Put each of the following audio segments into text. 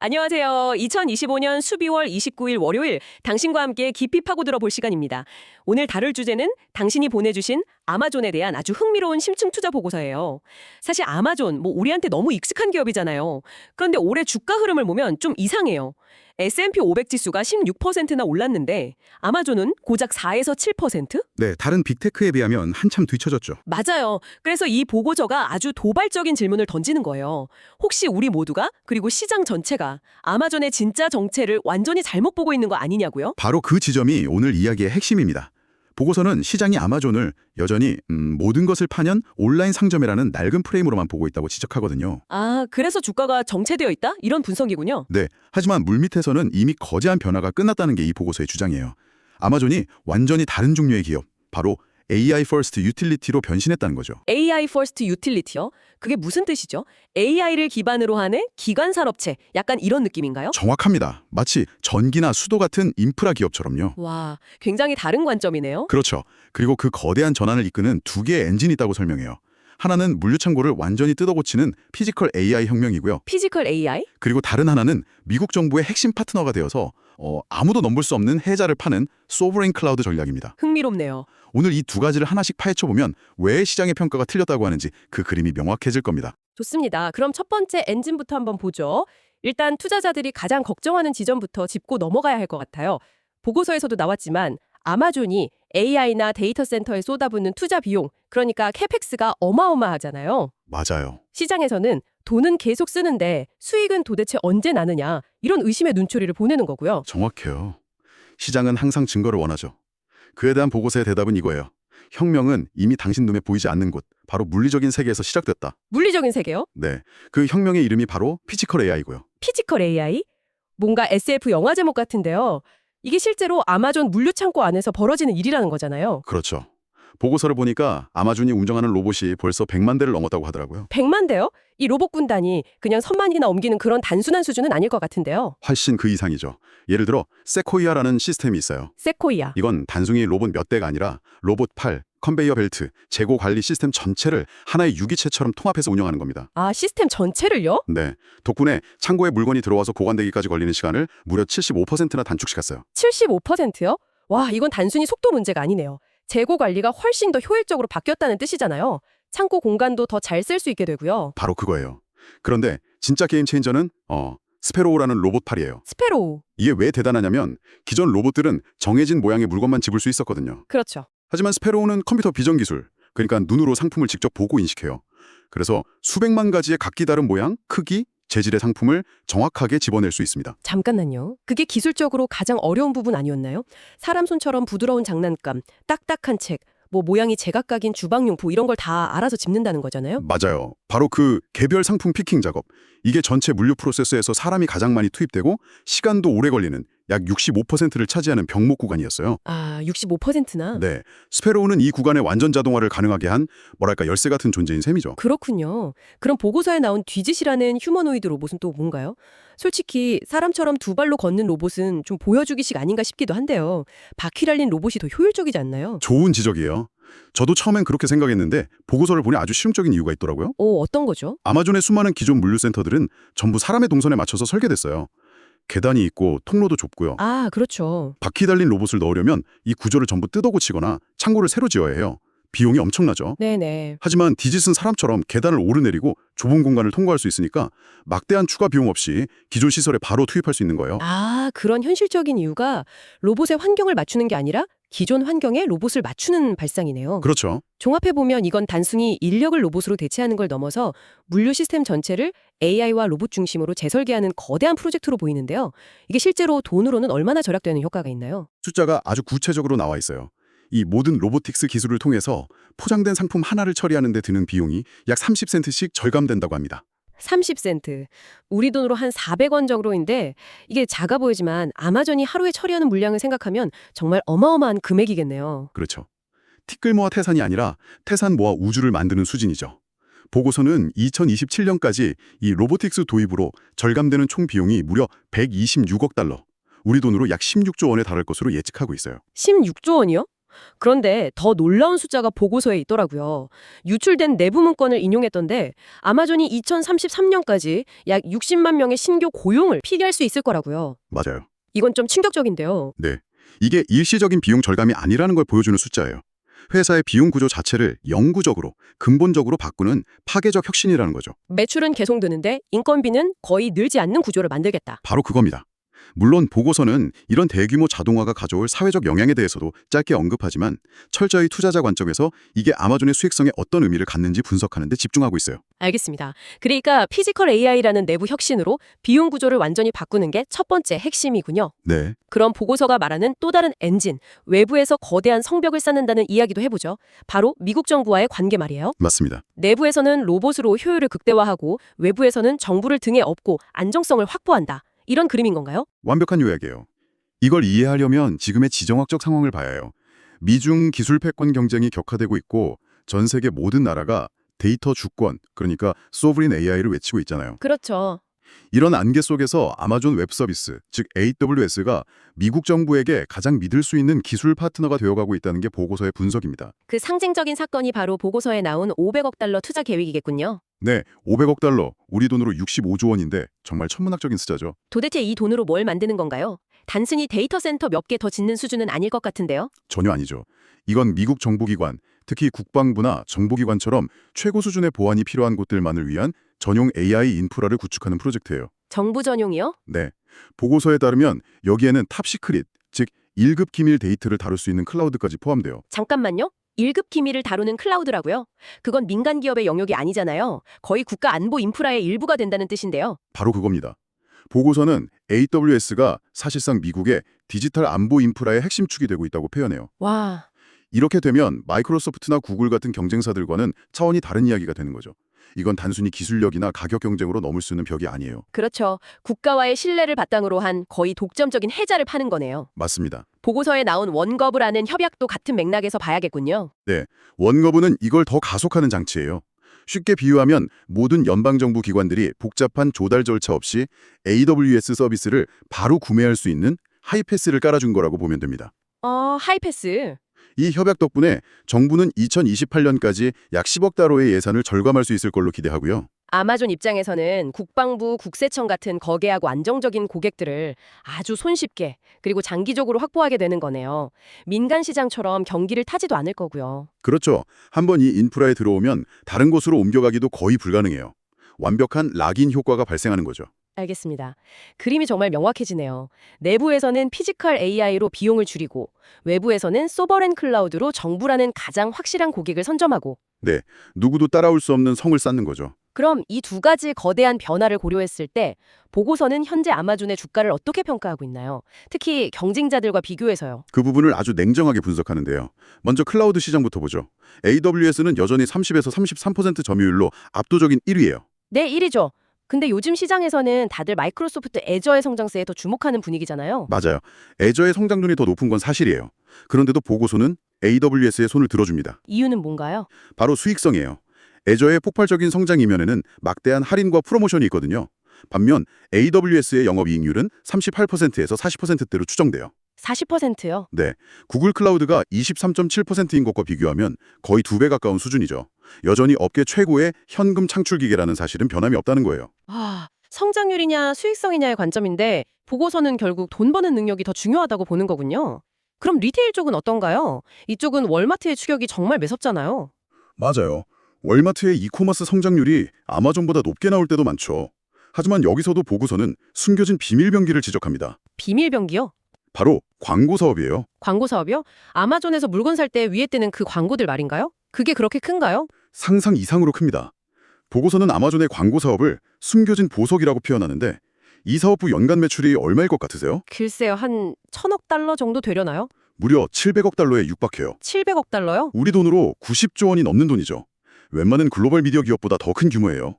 안녕하세요. 2025년 12월 29일 월요일 당신과 함께 깊이 파고들어 볼 시간입니다. 오늘 다룰 주제는 당신이 보내주신 아마존에 대한 아주 흥미로운 심층 투자 보고서예요. 사실 아마존, 우리한테 너무 익숙한 기업이잖아요. 그런데 올해 주가 흐름을 보면 좀 이상해요. S&P 500 지수가 16%나 올랐는데 아마존은 고작 4에서 7%? 네, 다른 빅테크에 비하면 한참 뒤처졌죠. 맞아요. 그래서 이 보고서가 아주 도발적인 질문을 던지는 거예요. 혹시 우리 모두가, 그리고 시장 전체가 아마존의 진짜 정체를 완전히 잘못 보고 있는 거 아니냐고요? 바로 그 지점이 오늘 이야기의 핵심입니다. 보고서는 시장이 아마존을 여전히 모든 것을 파는 온라인 상점이라는 낡은 프레임으로만 보고 있다고 지적하거든요. 아, 그래서 주가가 정체되어 있다? 이런 분석이군요. 네, 하지만 물밑에서는 이미 거대한 변화가 끝났다는 게 이 보고서의 주장이에요. 아마존이 완전히 다른 종류의 기업, 바로 AI First Utility로 변신했다는 거죠. AI First Utility요? 그게 무슨 뜻이죠? AI를 기반으로 하는 기관 산업체, 약간 이런 느낌인가요? 정확합니다. 마치 전기나 수도 같은 인프라 기업처럼요. 와, 굉장히 다른 관점이네요. 그렇죠. 그리고 그 거대한 전환을 이끄는 두 개의 엔진이 있다고 설명해요. 하나는 물류 창고를 완전히 뜯어고치는 피지컬 AI 혁명이고요. 피지컬 AI? 그리고 다른 하나는 미국 정부의 핵심 파트너가 되어서 아무도 넘볼 수 없는 해자를 파는 소브레인 클라우드 전략입니다. 흥미롭네요. 오늘 이 두 가지를 하나씩 파헤쳐보면 왜 시장의 평가가 틀렸다고 하는지 그 그림이 명확해질 겁니다. 좋습니다. 그럼 첫 번째 엔진부터 한번 보죠. 일단 투자자들이 가장 걱정하는 지점부터 짚고 넘어가야 할 것 같아요. 보고서에서도 나왔지만 아마존이 AI나 데이터 센터에 쏟아붓는 투자 비용, 그러니까 캐펙스가 어마어마하잖아요. 맞아요. 시장에서는 돈은 계속 쓰는데 수익은 도대체 언제 나느냐, 이런 의심의 눈초리를 보내는 거고요. 정확해요. 시장은 항상 증거를 원하죠. 그에 대한 보고서의 대답은 이거예요. 혁명은 이미 당신 눈에 보이지 않는 곳, 바로 물리적인 세계에서 시작됐다. 물리적인 세계요? 네, 그 혁명의 이름이 바로 피지컬 AI고요. 피지컬 AI? 뭔가 SF 영화 제목 같은데요. 이게 실제로 아마존 물류 창고 안에서 벌어지는 일이라는 거잖아요. 그렇죠. 보고서를 보니까 아마존이 운영하는 로봇이 벌써 100만 대를 넘었다고 하더라고요. 100만 대요? 이 로봇 군단이 그냥 선만이나 옮기는 그런 단순한 수준은 아닐 것 같은데요. 훨씬 그 이상이죠. 예를 들어 세코이아라는 시스템이 있어요. 세코이아. 이건 단순히 로봇 몇 대가 아니라 로봇 팔, 컨베이어 벨트, 재고 관리 시스템 전체를 하나의 유기체처럼 통합해서 운영하는 겁니다. 아, 시스템 전체를요? 네, 덕분에 창고에 물건이 들어와서 보관되기까지 걸리는 시간을 무려 75%나 단축시켰어요. 75%요? 와, 이건 단순히 속도 문제가 아니네요. 재고 관리가 훨씬 더 효율적으로 바뀌었다는 뜻이잖아요. 창고 공간도 더 잘 쓸 수 있게 되고요. 바로 그거예요. 그런데 진짜 게임 체인저는 스페로우라는 로봇 팔이에요. 스페로우. 이게 왜 대단하냐면 기존 로봇들은 정해진 모양의 물건만 집을 수 있었거든요. 그렇죠. 하지만 스페로우는 컴퓨터 비전 기술, 그러니까 눈으로 상품을 직접 보고 인식해요. 그래서 수백만 가지의 각기 다른 모양, 크기, 재질의 상품을 정확하게 집어낼 수 있습니다. 잠깐만요. 그게 기술적으로 가장 어려운 부분 아니었나요? 사람 손처럼 부드러운 장난감, 딱딱한 책, 모양이 제각각인 주방용품 이런 걸 다 알아서 집는다는 거잖아요. 맞아요. 바로 그 개별 상품 피킹 작업. 이게 전체 물류 프로세스에서 사람이 가장 많이 투입되고 시간도 오래 걸리는 약 65%를 차지하는 병목 구간이었어요. 아, 65%나? 네, 스페로우는 이 구간의 완전 자동화를 가능하게 한 열쇠 같은 존재인 셈이죠. 그렇군요. 그럼 보고서에 나온 뒤짓이라는 휴머노이드 로봇은 또 뭔가요? 솔직히 사람처럼 두 발로 걷는 로봇은 좀 보여주기식 아닌가 싶기도 한데요. 바퀴 달린 로봇이 더 효율적이지 않나요? 좋은 지적이에요. 저도 처음엔 그렇게 생각했는데 보고서를 보니 아주 실용적인 이유가 있더라고요. 어떤 거죠? 아마존의 수많은 기존 물류센터들은 전부 사람의 동선에 맞춰서 설계됐어요. 계단이 있고 통로도 좁고요. 아, 그렇죠. 바퀴 달린 로봇을 넣으려면 이 구조를 전부 뜯어고치거나 창고를 새로 지어야 해요. 비용이 엄청나죠. 네네. 하지만 디짓은 사람처럼 계단을 오르내리고 좁은 공간을 통과할 수 있으니까 막대한 추가 비용 없이 기존 시설에 바로 투입할 수 있는 거예요. 아, 그런 현실적인 이유가 로봇의 환경을 맞추는 게 아니라 기존 환경에 로봇을 맞추는 발상이네요. 그렇죠. 종합해보면 이건 단순히 인력을 로봇으로 대체하는 걸 넘어서 물류 시스템 전체를 AI와 로봇 중심으로 재설계하는 거대한 프로젝트로 보이는데요. 이게 실제로 돈으로는 얼마나 절약되는 효과가 있나요? 숫자가 아주 구체적으로 나와 있어요. 이 모든 로보틱스 기술을 통해서 포장된 상품 하나를 처리하는 데 드는 비용이 약 30센트씩 절감된다고 합니다. 30센트. 우리 돈으로 한 400원 정도인데 이게 작아 보이지만 아마존이 하루에 처리하는 물량을 생각하면 정말 어마어마한 금액이겠네요. 그렇죠. 티끌 모아 태산이 아니라 태산 모아 우주를 만드는 수준이죠. 보고서는 2027년까지 이 로보틱스 도입으로 절감되는 총 비용이 무려 126억 달러, 우리 돈으로 약 16조 원에 달할 것으로 예측하고 있어요. 16조 원이요? 그런데 더 놀라운 숫자가 보고서에 있더라고요. 유출된 내부 문건을 인용했던데 아마존이 2033년까지 약 60만 명의 신규 고용을 피할 수 있을 거라고요. 맞아요. 이건 좀 충격적인데요. 네. 이게 일시적인 비용 절감이 아니라는 걸 보여주는 숫자예요. 회사의 비용 구조 자체를 영구적으로, 근본적으로 바꾸는 파괴적 혁신이라는 거죠. 매출은 계속 느는데 인건비는 거의 늘지 않는 구조를 만들겠다. 바로 그겁니다. 물론 보고서는 이런 대규모 자동화가 가져올 사회적 영향에 대해서도 짧게 언급하지만 철저히 투자자 관점에서 이게 아마존의 수익성에 어떤 의미를 갖는지 분석하는 데 집중하고 있어요. 알겠습니다. 그러니까 피지컬 AI라는 내부 혁신으로 비용 구조를 완전히 바꾸는 게 첫 번째 핵심이군요. 네, 그럼 보고서가 말하는 또 다른 엔진, 외부에서 거대한 성벽을 쌓는다는 이야기도 해보죠. 바로 미국 정부와의 관계 말이에요. 맞습니다. 내부에서는 로봇으로 효율을 극대화하고 외부에서는 정부를 등에 업고 안정성을 확보한다. 이런 그림인 건가요? 완벽한 요약이에요. 이걸 이해하려면 지금의 지정학적 상황을 봐야 해요. 미중 기술 패권 경쟁이 격화되고 있고 전 세계 모든 나라가 데이터 주권, 그러니까 소브린 AI를 외치고 있잖아요. 그렇죠. 이런 안개 속에서 아마존 웹 서비스, 즉 AWS가 미국 정부에게 가장 믿을 수 있는 기술 파트너가 되어가고 있다는 게 보고서의 분석입니다. 그 상징적인 사건이 바로 보고서에 나온 500억 달러 투자 계획이겠군요. 네, 500억 달러, 우리 돈으로 65조 원인데 정말 천문학적인 숫자죠. 도대체 이 돈으로 뭘 만드는 건가요? 단순히 데이터 센터 몇 개 더 짓는 수준은 아닐 것 같은데요. 전혀 아니죠. 이건 미국 정보기관, 특히 국방부나 정보기관처럼 최고 수준의 보안이 필요한 곳들만을 위한 전용 AI 인프라를 구축하는 프로젝트예요. 정부 전용이요? 네, 보고서에 따르면 여기에는 탑시크릿, 즉 1급 기밀 데이터를 다룰 수 있는 클라우드까지 포함돼요. 잠깐만요. 1급 기밀을 다루는 클라우드라고요? 그건 민간 기업의 영역이 아니잖아요. 거의 국가 안보 인프라의 일부가 된다는 뜻인데요. 바로 그겁니다. 보고서는 AWS가 사실상 미국의 디지털 안보 인프라의 핵심 축이 되고 있다고 표현해요. 와, 이렇게 되면 마이크로소프트나 구글 같은 경쟁사들과는 차원이 다른 이야기가 되는 거죠. 이건 단순히 기술력이나 가격 경쟁으로 넘을 수 있는 벽이 아니에요. 그렇죠. 국가와의 신뢰를 바탕으로 한 거의 독점적인 해자를 파는 거네요. 맞습니다. 보고서에 나온 원거부라는 협약도 같은 맥락에서 봐야겠군요. 네, 원거부는 이걸 더 가속하는 장치예요. 쉽게 비유하면 모든 연방정부 기관들이 복잡한 조달 절차 없이 AWS 서비스를 바로 구매할 수 있는 하이패스를 깔아준 거라고 보면 됩니다. 하이패스. 이 협약 덕분에 정부는 2028년까지 약 10억 달러의 예산을 절감할 수 있을 걸로 기대하고요. 아마존 입장에서는 국방부, 국세청 같은 거대하고 안정적인 고객들을 아주 손쉽게 그리고 장기적으로 확보하게 되는 거네요. 민간 시장처럼 경기를 타지도 않을 거고요. 그렇죠. 한번 이 인프라에 들어오면 다른 곳으로 옮겨가기도 거의 불가능해요. 완벽한 락인 효과가 발생하는 거죠. 알겠습니다. 그림이 정말 명확해지네요. 내부에서는 피지컬 AI로 비용을 줄이고 외부에서는 소버렌 클라우드로 정부라는 가장 확실한 고객을 선점하고 네, 누구도 따라올 수 없는 성을 쌓는 거죠. 그럼 이 두 가지 거대한 변화를 고려했을 때 보고서는 현재 아마존의 주가를 어떻게 평가하고 있나요? 특히 경쟁자들과 비교해서요. 그 부분을 아주 냉정하게 분석하는데요. 먼저 클라우드 시장부터 보죠. AWS는 여전히 30에서 33% 점유율로 압도적인 1위예요. 네, 1위죠. 근데 요즘 시장에서는 다들 마이크로소프트 애저의 성장세에 더 주목하는 분위기잖아요. 맞아요. 애저의 성장률이 더 높은 건 사실이에요. 그런데도 보고서는 AWS의 손을 들어줍니다. 이유는 뭔가요? 바로 수익성이에요. 애저의 폭발적인 성장 이면에는 막대한 할인과 프로모션이 있거든요. 반면 AWS의 영업이익률은 38%에서 40%대로 추정돼요. 40%요? 네, 구글 클라우드가 23.7%인 것과 비교하면 거의 2배 가까운 수준이죠. 여전히 업계 최고의 현금 창출 기계라는 사실은 변함이 없다는 거예요. 성장률이냐 수익성이냐의 관점인데 보고서는 결국 돈 버는 능력이 더 중요하다고 보는 거군요. 그럼 리테일 쪽은 어떤가요? 이쪽은 월마트의 추격이 정말 매섭잖아요. 맞아요. 월마트의 이코머스 성장률이 아마존보다 높게 나올 때도 많죠. 하지만 여기서도 보고서는 숨겨진 비밀 병기를 지적합니다. 비밀병기요? 바로 광고 사업이에요. 광고 사업이요? 아마존에서 물건 살 때 위에 뜨는 그 광고들 말인가요? 그게 그렇게 큰가요? 상상 이상으로 큽니다. 보고서는 아마존의 광고 사업을 숨겨진 보석이라고 표현하는데 이 사업부 연간 매출이 얼마일 것 같으세요? 글쎄요, 한 1,000억 달러 정도 되려나요? 무려 700억 달러에 육박해요. 700억 달러요? 우리 돈으로 90조 원이 넘는 돈이죠. 웬만한 글로벌 미디어 기업보다 더 큰 규모예요.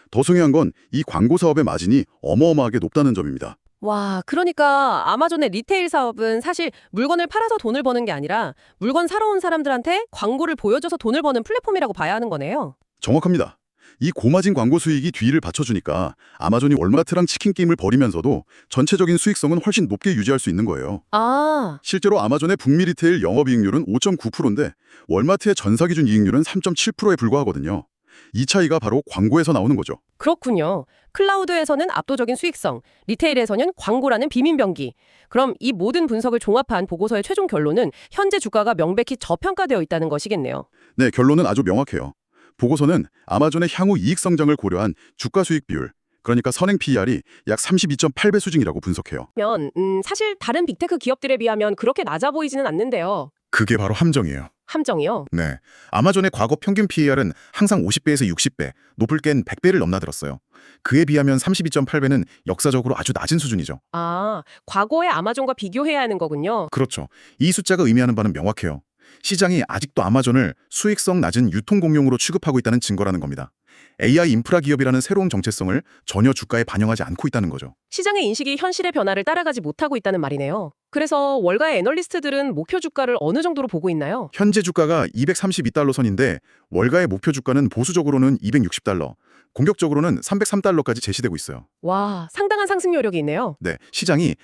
더 중요한 건 이 광고 사업의 마진이 어마어마하게 높다는 점입니다. 와, 그러니까 아마존의 리테일 사업은 사실 물건을 팔아서 돈을 버는 게 아니라 물건 사러 온 사람들한테 광고를 보여줘서 돈을 버는 플랫폼이라고 봐야 하는 거네요. 정확합니다. 이 고마진 광고 수익이 뒤를 받쳐주니까 아마존이 월마트랑 치킨 게임을 벌이면서도 전체적인 수익성은 훨씬 높게 유지할 수 있는 거예요. 아, 실제로 아마존의 북미 리테일 영업이익률은 5.9%인데 월마트의 전사기준 이익률은 3.7%에 불과하거든요. 이 차이가 바로 광고에서 나오는 거죠. 그렇군요. 클라우드에서는 압도적인 수익성, 리테일에서는 광고라는 비민병기. 그럼 이 모든 분석을 종합한 보고서의 최종 결론은 현재 주가가 명백히 저평가되어 있다는 것이겠네요. 네, 결론은 아주 명확해요. 보고서는 아마존의 향후 이익 성장을 고려한 주가 수익 비율, 그러니까 선행 PER이 약 32.8배 수준이라고 분석해요. 사실 다른 빅테크 기업들에 비하면 그렇게 낮아 보이지는 않는데요. 그게 바로 함정이에요. 함정이요? 네. 아마존의 과거 평균 PER은 항상 50배에서 60배, 높을 땐 100배를 넘나들었어요. 그에 비하면 32.8배는 역사적으로 아주 낮은 수준이죠. 아, 과거의 아마존과 비교해야 하는 거군요. 그렇죠. 이 숫자가 의미하는 바는 명확해요. 시장이 아직도 아마존을 수익성 낮은 유통공용으로 취급하고 있다는 증거라는 겁니다. AI 인프라 기업이라는 새로운 정체성을 전혀 주가에 반영하지 않고 있다는 거죠. 시장의 인식이 현실의 변화를 따라가지 못하고 있다는 말이네요. 그래서 월가의 애널리스트들은 목표 주가를 어느 정도로 보고 있나요? 현재 주가가 232달러 선인데 월가의 목표 주가는 보수적으로는 260달러, 공격적으로는 303달러까지 제시되고 있어요. 와, 상당한 상승 여력이 있네요. 네, 시장이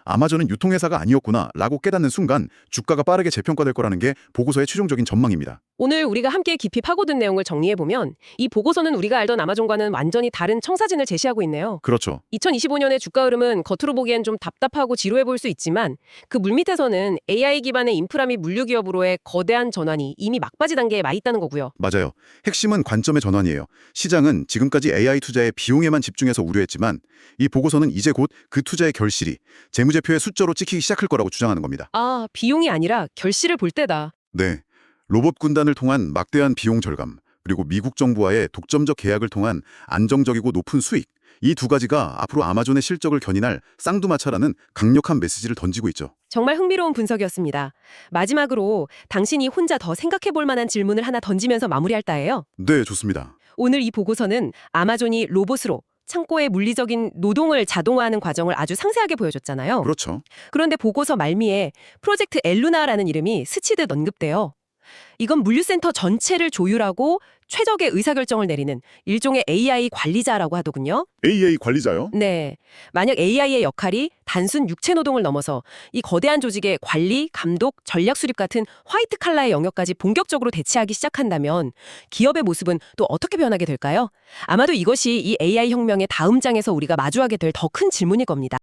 아마존은 유통회사가 아니었구나 라고 깨닫는 순간 주가가 빠르게 재평가될 거라는 게 보고서의 최종적인 전망입니다. 오늘 우리가 함께 깊이 파고든 내용을 정리해보면 이 보고서는 우리가 알던 아마존과는 완전히 다른 청사진을 제시하고 있네요. 그렇죠. 2025년의 주가 흐름은 겉으로 보기엔 좀 답답하고 지루해 보일 수 있지만 그 물밑에서는 AI 기반의 인프라 및 물류 기업으로의 거대한 전환이 이미 막바지 단계에 마 있다는 거고요. 맞아요. 핵심은 관점의 전환이에요. 시장은 지금까지 AI 투자의 비용에만 집중해서 우려했지만 이 보고서는 이제 곧 그 투자의 결실이 재무제표의 숫자로 찍히기 시작할 거라고 주장하는 겁니다. 아, 비용이 아니라 결실을 볼 때다. 네, 로봇 군단을 통한 막대한 비용 절감, 그리고 미국 정부와의 독점적 계약을 통한 안정적이고 높은 수익, 이 두 가지가 앞으로 아마존의 실적을 견인할 쌍두마차라는 강력한 메시지를 던지고 있죠. 정말 흥미로운 분석이었습니다. 마지막으로 당신이 혼자 더 생각해 볼 만한 질문을 하나 던지면서 마무리할까요? 네, 좋습니다. 오늘 이 보고서는 아마존이 로봇으로 창고의 물리적인 노동을 자동화하는 과정을 아주 상세하게 보여줬잖아요. 그렇죠. 그런데 보고서 말미에 프로젝트 엘루나라는 이름이 스치듯 언급돼요. 이건 물류센터 전체를 조율하고 최적의 의사결정을 내리는 일종의 AI 관리자라고 하더군요. AI 관리자요? 네. 만약 AI의 역할이 단순 육체 노동을 넘어서 이 거대한 조직의 관리, 감독, 전략 수립 같은 화이트 칼라의 영역까지 본격적으로 대체하기 시작한다면 기업의 모습은 또 어떻게 변하게 될까요? 아마도 이것이 이 AI 혁명의 다음 장에서 우리가 마주하게 될 더 큰 질문일 겁니다.